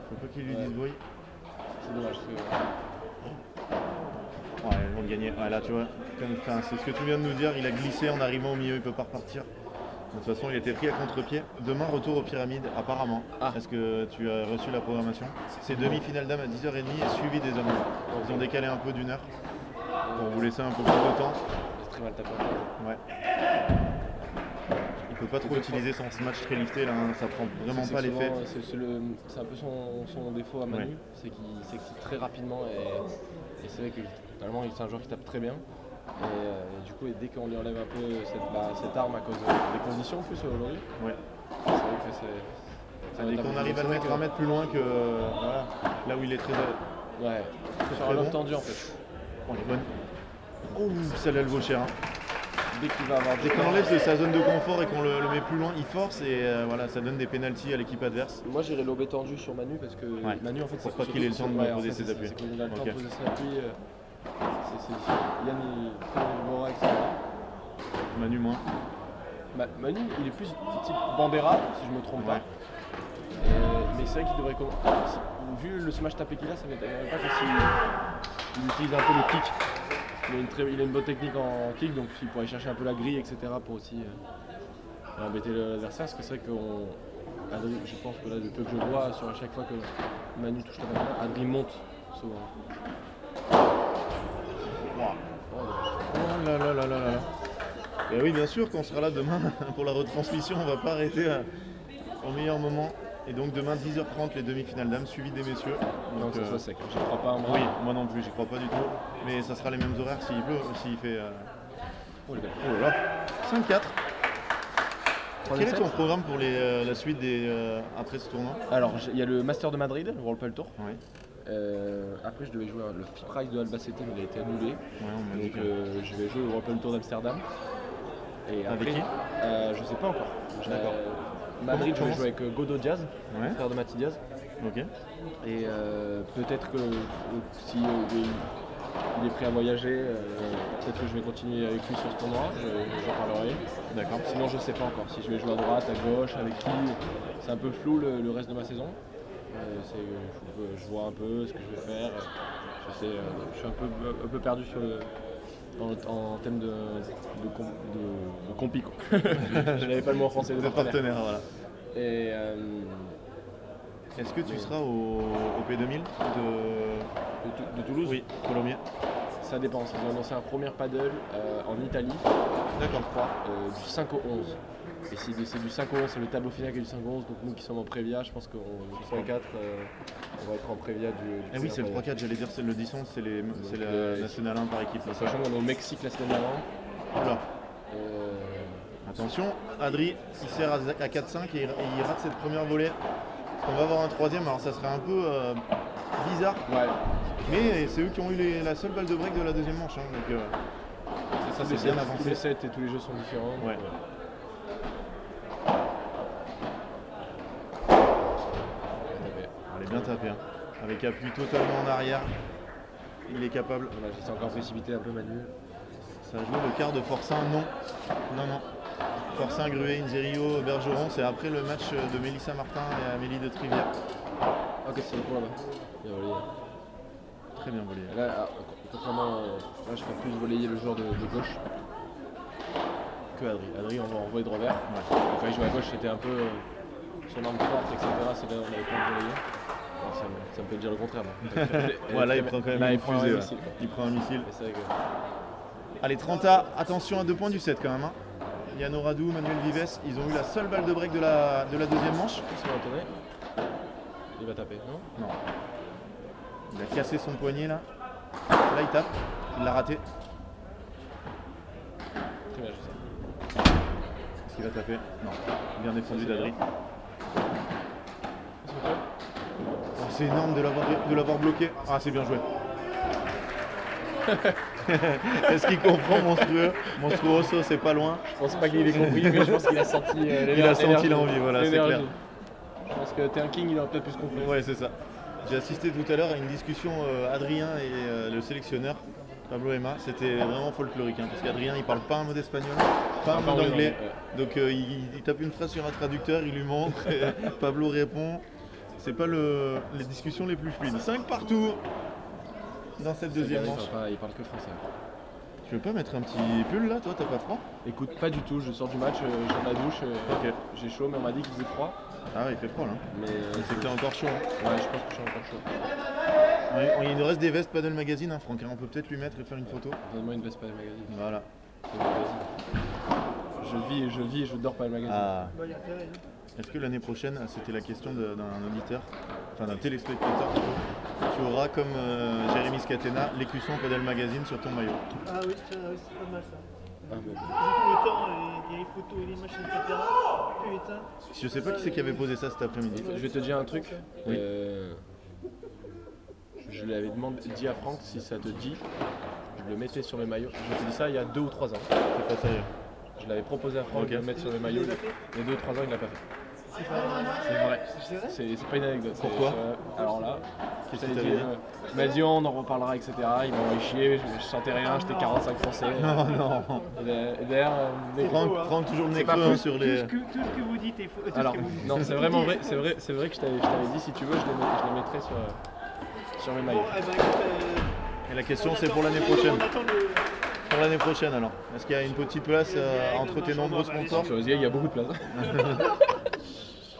Speaker 1: Faut pas qu'il lui dise Boy.
Speaker 6: c'est dommage.
Speaker 1: Ouais, ils vont le gagner. Ouais, là, tu vois, c'est ce que tu viens de nous dire. Il a glissé en arrivant au milieu, il peut pas repartir. De toute façon, il a été pris à contre-pied. Demain, retour aux Pyramides, apparemment. Est-ce que tu as reçu la programmation? C'est demi-finale dames à 10h30 et suivi des hommes. Ils ont décalé un peu d'1 heure pour vous laisser un peu plus de temps.
Speaker 6: C'est très mal tapé.
Speaker 1: Ouais. Il peut pas trop utiliser son match très lifté là, hein. Ça prend vraiment pas l'effet.
Speaker 6: C'est un peu son défaut à Manu,
Speaker 1: Ouais.
Speaker 6: c'est qu'il s'excite très rapidement et c'est vrai que finalement c'est un joueur qui tape très bien. Et du coup, dès qu'on lui enlève un peu cette arme à cause des conditions en plus aujourd'hui,
Speaker 1: Ouais.
Speaker 6: c'est vrai que c'est.
Speaker 1: Dès qu'on arrive à le mettre un mètre plus loin que voilà, là où il est très.
Speaker 6: Ouais, sur
Speaker 1: très
Speaker 6: un lob
Speaker 1: bon.
Speaker 6: tendu en fait.
Speaker 1: Oh, elle est bonne. Oh, celle-là elle vaut cher. Hein.
Speaker 6: Dès qu'il va avoir
Speaker 1: Dès qu'on enlève de sa zone de confort et qu'on le met plus loin, il force et voilà, ça donne des pénaltys à l'équipe adverse.
Speaker 6: Moi j'irais lober tendu sur Manu parce que
Speaker 1: Ouais.
Speaker 6: Manu en fait
Speaker 1: Pour
Speaker 6: c'est
Speaker 1: pas qu'il ait le temps de
Speaker 6: ouais,
Speaker 1: poser
Speaker 6: en fait,
Speaker 1: ses appuis.
Speaker 6: C'est qu'il a le temps
Speaker 1: Ok.
Speaker 6: de poser ses appuis. Yann il prend le Bora, etc.
Speaker 1: Manu moins.
Speaker 6: Manu il est plus type Bandera si je me trompe
Speaker 1: Ouais.
Speaker 6: pas. Mais c'est vrai qu'il devrait vu le smash tapé qu'il a, ça m'étonnerait pas que s'il utilise un peu le kick. Il a une bonne technique en kick, donc il pourrait chercher un peu la grille, etc. pour aussi embêter l'adversaire. Parce que c'est vrai Adrien, je pense que là, le peu que je vois, sur chaque fois que Manu touche la balle, Adrien monte souvent.
Speaker 1: Oh là là là là là. Et oui, bien sûr qu'on sera là demain pour la retransmission. On va pas arrêter au meilleur moment. Et donc demain 10h30 les demi-finales dames suivies des messieurs.
Speaker 6: Donc ça soit sec. J'y crois pas un bras.
Speaker 1: Oui, moi non plus, j'y crois pas du tout. Mais ça sera les mêmes horaires s'il pleut, s'il fait.
Speaker 6: Oh, les gars.
Speaker 1: Oh là là. 5-4. Quel est
Speaker 6: Troisième
Speaker 1: ton
Speaker 6: set.
Speaker 1: programme pour la suite après ce tournoi?
Speaker 6: Alors, il y a le Master de Madrid, le World Padel Tour.
Speaker 1: Oui.
Speaker 6: Après, je devais jouer le Free Prize de Albacete, mais il a été annulé.
Speaker 1: Ouais, on m'a dit
Speaker 6: Donc,
Speaker 1: que.
Speaker 6: je vais jouer au World Padel Tour d'Amsterdam. Et
Speaker 1: Avec
Speaker 6: après,
Speaker 1: qui
Speaker 6: je sais pas encore.
Speaker 1: D'accord.
Speaker 6: Madrid, je
Speaker 1: Comment
Speaker 6: vais jouer avec Godo Diaz,
Speaker 1: Ouais.
Speaker 6: frère de Mati Diaz.
Speaker 1: Ok.
Speaker 6: Et peut-être que si il est prêt à voyager, peut-être que je vais continuer avec lui sur ce tournoi, j'en parlerai.
Speaker 1: D'accord.
Speaker 6: Sinon je sais pas encore si je vais jouer à droite, à gauche, avec qui. C'est un peu flou le reste de ma saison. Faut que je vois un peu ce que je vais faire. Je suis un peu perdu sur en thème de compi quoi. Je n'avais pas le mot en français, de
Speaker 1: De
Speaker 6: partenaire.
Speaker 1: partenaire, voilà.
Speaker 6: Et
Speaker 1: Est-ce que tu seras au P2000
Speaker 6: de Toulouse,
Speaker 1: Oui, Colomiers.
Speaker 6: ça dépend. Ils ont annoncé un premier paddle en Italie,
Speaker 1: D'accord.
Speaker 6: je crois, du 5 au 11. Et si c'est du 5 au 11, c'est le tableau final qui est du 5 au 11. Donc nous qui sommes en Prévia, je pense qu'au 3 et 4, on va être en Prévia du
Speaker 1: Ah oui, c'est le
Speaker 6: premier paddle.
Speaker 1: 3-4, j'allais dire, c'est le 10 c'est la
Speaker 6: euh,
Speaker 1: Nationale 1 par équipe. Là,
Speaker 6: Sachant qu'on est au Mexique la semaine d'avant.
Speaker 1: Voilà.
Speaker 6: Euh,
Speaker 1: Attention, Adri, il sert à 4-5 et il rate cette première volée. Parce qu'on va avoir un troisième, alors ça serait un peu bizarre.
Speaker 6: ouais,
Speaker 1: Mais c'est eux qui ont eu la seule balle de break de la deuxième manche. Hein, donc ça
Speaker 6: tous les
Speaker 1: c'est bien
Speaker 6: sets-
Speaker 1: avancé.
Speaker 6: tous les sets et tous les jeux sont différents. donc,
Speaker 1: Ouais. Elle est bien tapée. Hein. Avec appui totalement en arrière. Il est capable.
Speaker 6: Voilà, j'essaie encore de précipiter un peu Manu.
Speaker 1: Ça joue le quart de Forçin, non. Non. Forçin, Gruet, Inzerio, Bergeron, c'est après le match de Mélissa Martin et Amélie de Trivière.
Speaker 6: Ok, c'est le coup là-bas. Bien volé.
Speaker 1: Très bien volé.
Speaker 6: Là, contrairement, là, je ferais plus voler le joueur de gauche que Adri. Adri, on va envoyer de revers.
Speaker 1: Ouais.
Speaker 6: Et quand il jouait à gauche, c'était un peu son arme forte, etc. C'est là où on avait pas de voler. Ça me fait dire le contraire.
Speaker 1: Ouais, là il prend quand même
Speaker 6: là,
Speaker 1: une
Speaker 6: il prend un
Speaker 1: fusée.
Speaker 6: missile, quoi.
Speaker 1: Il prend un missile.
Speaker 6: Et c'est vrai que
Speaker 1: Allez, 30A, attention à 2 points du 7 quand même. Hein. Yann Radou, Manuel Vives, ils ont eu la seule balle de break de la deuxième manche.
Speaker 6: ça va tourner. Il va taper, non?
Speaker 1: Non. Il a cassé son poignet là. Là il tape. Il l'a raté.
Speaker 6: Très bien, je sais.
Speaker 1: Est-ce qu'il va taper? Non. Bien défendu
Speaker 6: c'est
Speaker 1: d'Adri.
Speaker 6: bien.
Speaker 1: Oh, c'est énorme de l'avoir bloqué. Ah, c'est bien joué. Est-ce qu'il comprend monstrueux? Monstruoso, c'est pas loin.
Speaker 6: Je pense pas qu'il ait compris, mais je pense qu'il a senti
Speaker 1: Il a senti l'envie, voilà, c'est
Speaker 6: l'énergie.
Speaker 1: clair.
Speaker 6: Je pense que t'es un king, il aurait peut-être plus compris.
Speaker 1: Ouais, c'est ça. J'ai assisté tout à l'heure à une discussion Adrien et le sélectionneur Pablo Emma. C'était vraiment folklorique hein, parce qu'Adrien il parle pas un mot d'espagnol, pas un mot d'anglais. Donc il tape une phrase sur un traducteur, il lui montre, et Pablo répond. C'est pas les discussions les plus fluides. 5 partout dans cette deuxième manche.
Speaker 6: Il parle que français.
Speaker 1: Tu veux pas mettre un petit pull là, toi? T'as pas froid?
Speaker 6: Écoute, pas du tout, je sors du match, je viens de la douche,
Speaker 1: Ok.
Speaker 6: j'ai chaud, mais on m'a dit qu'il faisait froid.
Speaker 1: Ah ouais, il fait froid là.
Speaker 6: Mais
Speaker 1: C'est que t'es encore chaud. Hein.
Speaker 6: ouais, je pense que je suis encore chaud.
Speaker 1: Ouais, il nous reste des vestes Paddle Magazine, hein, Franck. Hein, on peut peut-être lui mettre et faire une photo.
Speaker 6: Donne-moi une veste pas le magazine.
Speaker 1: Voilà.
Speaker 6: C'est le magazine. Je vis et je dors pas le magazine.
Speaker 1: Ah.
Speaker 2: Bah, il y a intérêt, hein.
Speaker 1: Est-ce que l'année prochaine, c'était la question d'un auditeur, enfin d'un téléspectateur plutôt, tu auras comme Jérémy Scatena l'écusson Paddle Magazine sur ton maillot?
Speaker 2: Ah oui, c'est pas mal ça.
Speaker 6: Ah, mais-
Speaker 2: Vu tout le temps, il y a les photos et les machines, etc. Putain.
Speaker 1: Je sais pas qui c'est qui avait posé ça cet après-midi.
Speaker 6: Je vais te dire un truc.
Speaker 1: Oui.
Speaker 6: Je l'avais dit à Franck si ça te dit, je le mettais sur mes maillots. Je t'ai dit ça il y a 2 ou 3 ans.
Speaker 1: C'est pas sérieux.
Speaker 6: Je l'avais proposé à Franck
Speaker 1: Ok.
Speaker 6: de le mettre sur mes maillots. Il y a 2 ou 3 ans, il l'a pas fait.
Speaker 2: C'est pas vrai.
Speaker 6: C'est vrai.
Speaker 2: C'est vrai.
Speaker 6: C'est pas une anecdote. c'est-
Speaker 1: Pourquoi
Speaker 6: alors là,
Speaker 1: Qu'est-ce
Speaker 6: ça
Speaker 1: qu'il
Speaker 6: a
Speaker 1: t'avait
Speaker 6: été,
Speaker 1: dit
Speaker 6: il m'a dit on en reparlera, etc. Il m'a envoyé chier, je sentais rien, j'étais 45 français.
Speaker 1: Non, non.
Speaker 6: Et d'ailleurs,
Speaker 1: Franck toujours le nez
Speaker 6: C'est pas
Speaker 1: creux
Speaker 6: faux.
Speaker 1: hein, sur les.
Speaker 2: Tout ce que vous dites est faux. Tout ce
Speaker 6: alors,
Speaker 2: que vous dites.
Speaker 6: non, c'est vraiment vrai, c'est vrai que je t'avais dit si tu veux, je les mettrais sur mes
Speaker 2: Bon,
Speaker 6: maillots.
Speaker 2: eh ben, écoute,
Speaker 1: Et la question c'est pour l'année prochaine.
Speaker 2: On attend le.
Speaker 1: Pour l'année prochaine alors. Est-ce qu'il y a une petite place entre tes nombreux sponsors?
Speaker 6: Sur Osier, il y a beaucoup de place.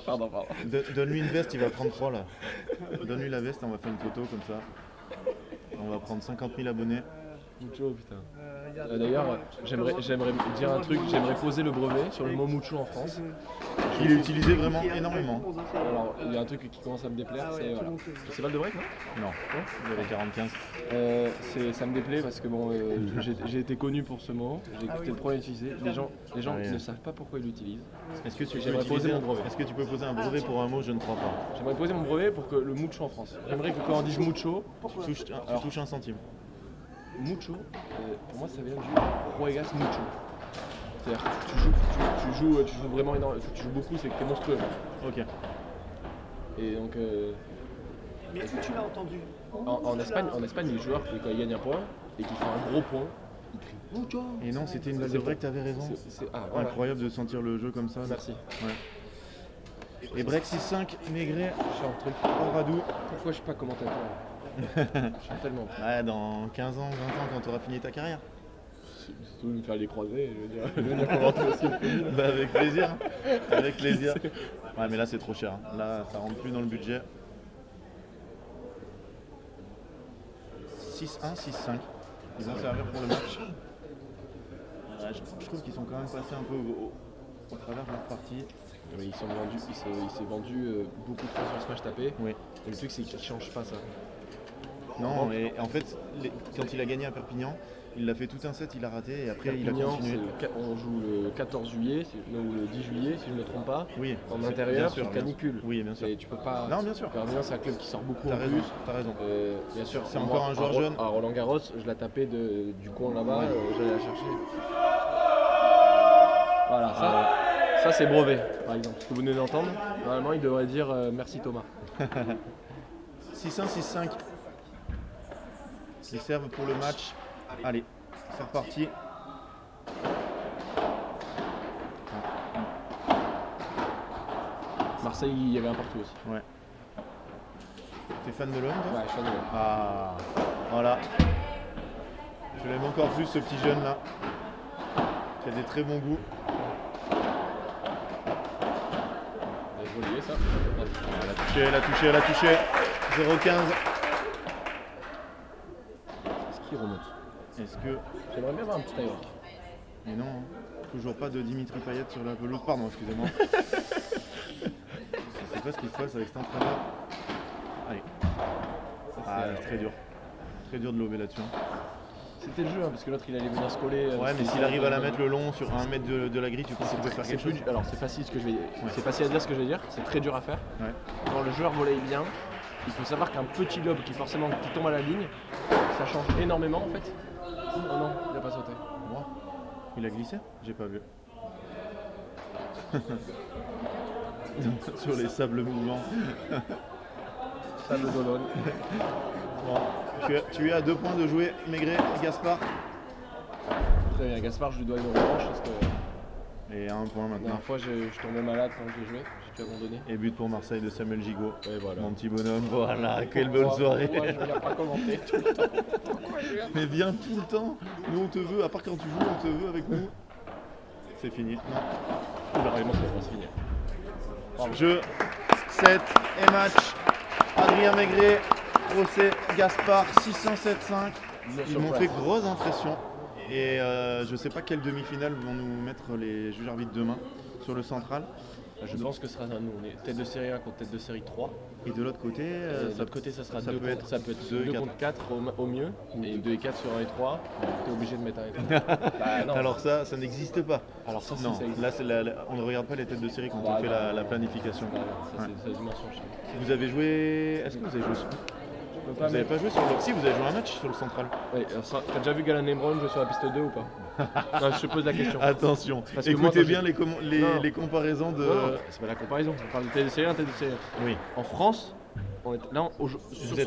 Speaker 6: Pardon.
Speaker 1: Donne-lui une veste, il va prendre 3 là. Donne-lui la veste, on va faire une photo comme ça. On va prendre 50 000 abonnés.
Speaker 6: Mucho, putain.
Speaker 2: Regarde.
Speaker 6: D'ailleurs, j'aimerais dire un truc, j'aimerais poser le brevet sur le mot mucho en France.
Speaker 1: Il est utilisé vraiment énormément.
Speaker 6: Alors, il y a un truc qui commence à me déplaire, c'est. Voilà. C'est pas le de break, non?
Speaker 1: Non, vous avez 40-15.
Speaker 6: Ça me déplaît parce que bon, j'ai été connu pour ce mot, j'ai écouté le premier utilisé. Les gens ne savent pas pourquoi ils l'utilisent.
Speaker 1: Est-ce que tu peux
Speaker 6: J'aimerais poser mon brevet.
Speaker 1: Est-ce que tu peux poser un brevet pour un mot? Je ne crois pas.
Speaker 6: J'aimerais poser mon brevet pour que le mucho en France. J'aimerais que quand on dise mucho,
Speaker 1: Tu touches 1 centime.
Speaker 6: mucho, pour moi ça vient du juegas mucho. C'est-à-dire que tu joues vraiment énormément, tu joues beaucoup, c'est que t'es monstrueux.
Speaker 1: Ok.
Speaker 6: Et donc
Speaker 2: Mais où tu l'as entendu?
Speaker 6: en Espagne, les joueurs quand ils gagnent un point et qu'ils font un gros point, ils crient mucho.
Speaker 1: Et non, c'était une balle de break, t'avais raison.
Speaker 6: Voilà.
Speaker 1: Incroyable de sentir le jeu comme ça.
Speaker 6: Merci.
Speaker 1: Ouais. Et break 6-5, Maigret,
Speaker 6: Je suis en truc.
Speaker 1: Radou.
Speaker 6: Pourquoi je suis pas commentateur? Je suis tellement.
Speaker 1: Ouais, dans 15 ans, 20 ans, quand tu auras fini ta carrière.
Speaker 6: Surtout me faire les croisés, je veux dire commenter aussi.
Speaker 1: Bah avec plaisir. Avec plaisir. Ouais, mais là c'est trop cher. Là, ça rentre plus dans le budget. 6-1, 6-5. Ils vont servir pour le match. Ouais, je trouve qu'ils sont quand même passés un peu au travers de leur partie.
Speaker 6: Mais ils sont vendus, il s'est vendu beaucoup trop sur Smash tapé.
Speaker 1: Oui.
Speaker 6: Et le truc c'est qu'ils changent pas ça.
Speaker 1: Non, et en fait, quand il a gagné à Perpignan, il a fait tout un set, il a raté et après
Speaker 6: Perpignan,
Speaker 1: il a continué.
Speaker 6: on joue le 14 juillet, ou le 10 juillet si je ne me trompe pas.
Speaker 1: Oui,
Speaker 6: En
Speaker 1: c'est-
Speaker 6: intérieur,
Speaker 1: bien sûr,
Speaker 6: c'est
Speaker 1: bien
Speaker 6: canicule.
Speaker 1: sûr. Oui, bien sûr.
Speaker 6: Et tu peux pas.
Speaker 1: Non, bien sûr.
Speaker 6: Perpignan, c'est un club qui sort beaucoup
Speaker 1: T'as
Speaker 6: en
Speaker 1: raison,
Speaker 6: plus.
Speaker 1: t'as raison.
Speaker 6: Bien sûr,
Speaker 1: C'est
Speaker 6: moi,
Speaker 1: encore un joueur jeune.
Speaker 6: À Roland Garros, je la tapais du coin là-bas, j'allais la chercher. Voilà, ça c'est brevet par exemple. Ce que vous venez d'entendre, normalement il devrait dire merci Thomas.
Speaker 1: 6-1, 6-5. Ils servent pour le match. Allez, c'est reparti.
Speaker 6: Marseille, il y avait un partout aussi.
Speaker 1: Ouais. T'es fan de l'homme, toi?
Speaker 6: Ouais, je suis fan de l'homme.
Speaker 1: Ah, voilà. Je l'aime encore plus, ce petit jeune là. Qui a des très bons goûts.
Speaker 6: Joli ça.
Speaker 1: Elle a touché, elle a touché, elle a touché. 0-15.
Speaker 6: Est-ce qu'il remonte?
Speaker 1: Est-ce que.
Speaker 6: J'aimerais bien avoir un petit tailleur.
Speaker 1: Mais non, hein. Toujours pas de Dimitri Payet sur la pelouse. Pardon, excusez-moi. Je sais pas ce qui se passe avec cet entraîneur. Allez. Ah, c'est très dur. Très dur de lober là-dessus. hein.
Speaker 6: C'était le jeu, hein, parce que l'autre il allait venir se coller.
Speaker 1: Ouais, mais s'il arrive à la mettre le long sur 1 mètre de la grille, tu penses qu'il peut faire
Speaker 6: C'est
Speaker 1: quelque chose?
Speaker 6: plus. Alors c'est facile ce que je vais. C'est facile à dire ce que je vais dire. C'est très dur à faire.
Speaker 1: Ouais.
Speaker 6: Quand le joueur volaille bien, il faut savoir qu'un petit lob qui tombe à la ligne, ça change énormément en fait. Oh non, il a pas sauté.
Speaker 1: Moi, il a glissé? J'ai pas vu. Sur les sables mouvants.
Speaker 6: Ça le Dolone.
Speaker 1: Bon, tu es à 2 points de jouer, Maigret, Gaspard.
Speaker 6: Très bien, Gaspard, je lui dois une revanche parce que
Speaker 1: Et à 1 point
Speaker 6: la
Speaker 1: maintenant.
Speaker 6: dernière fois je tombais malade quand j'ai joué, j'ai dû abandonner.
Speaker 1: Et but pour Marseille de Samuel Gigot.
Speaker 6: Et voilà.
Speaker 1: Mon petit bonhomme, voilà, quelle bonne soirée.
Speaker 6: Pourquoi je viens pas commenter tout le temps?
Speaker 1: Mais viens tout le temps. Nous on te veut, à part quand tu joues, on te veut avec nous. C'est fini. Non.
Speaker 6: Vraiment, ça va se finir.
Speaker 1: Jeu, 7 et match. Adrien Maigret, Procès, Gaspard, 607-5. Ils m'ont fait grosse impression. Et je sais pas quelle demi-finale vont nous mettre les juges arbitres demain sur le central.
Speaker 6: Je pense que ce sera à nous. On est tête de série 1 contre tête de série 3.
Speaker 1: Et de l'autre côté,
Speaker 6: De l'autre côté, ça sera
Speaker 1: ça
Speaker 6: 2
Speaker 1: peut être
Speaker 6: 2 contre 4 au mieux. Et 2 et 4 sur 1 et 3. T'es obligé de mettre 1 et 3. Bah, non.
Speaker 1: Alors ça n'existe pas.
Speaker 6: Alors ça,
Speaker 1: Non,
Speaker 6: ça existe.
Speaker 1: là on ne regarde pas les têtes de série quand
Speaker 6: Bah,
Speaker 1: on fait
Speaker 6: bah,
Speaker 1: la planification.
Speaker 6: Bah, ça,
Speaker 1: Ouais.
Speaker 6: c'est sa dimension. Je sais.
Speaker 1: Vous avez joué. Est-ce que vous avez joué sur...
Speaker 6: Je peux
Speaker 1: Vous n'avez pas joué sur le. Si, vous avez joué un match sur le central.
Speaker 6: Ouais, alors ça, t'as déjà vu Galan Emron jouer sur la piste 2 ou pas? Non, je te pose la question.
Speaker 1: Attention,
Speaker 6: Parce que moi,
Speaker 1: écoutez
Speaker 6: quand
Speaker 1: bien
Speaker 6: Non.
Speaker 1: les comparaisons de.
Speaker 6: Non, c'est pas la comparaison. On parle de tête de série 1, tête de série 1.
Speaker 1: Oui.
Speaker 6: En France, on est là,
Speaker 1: Vous
Speaker 6: sur
Speaker 1: êtes
Speaker 6: ce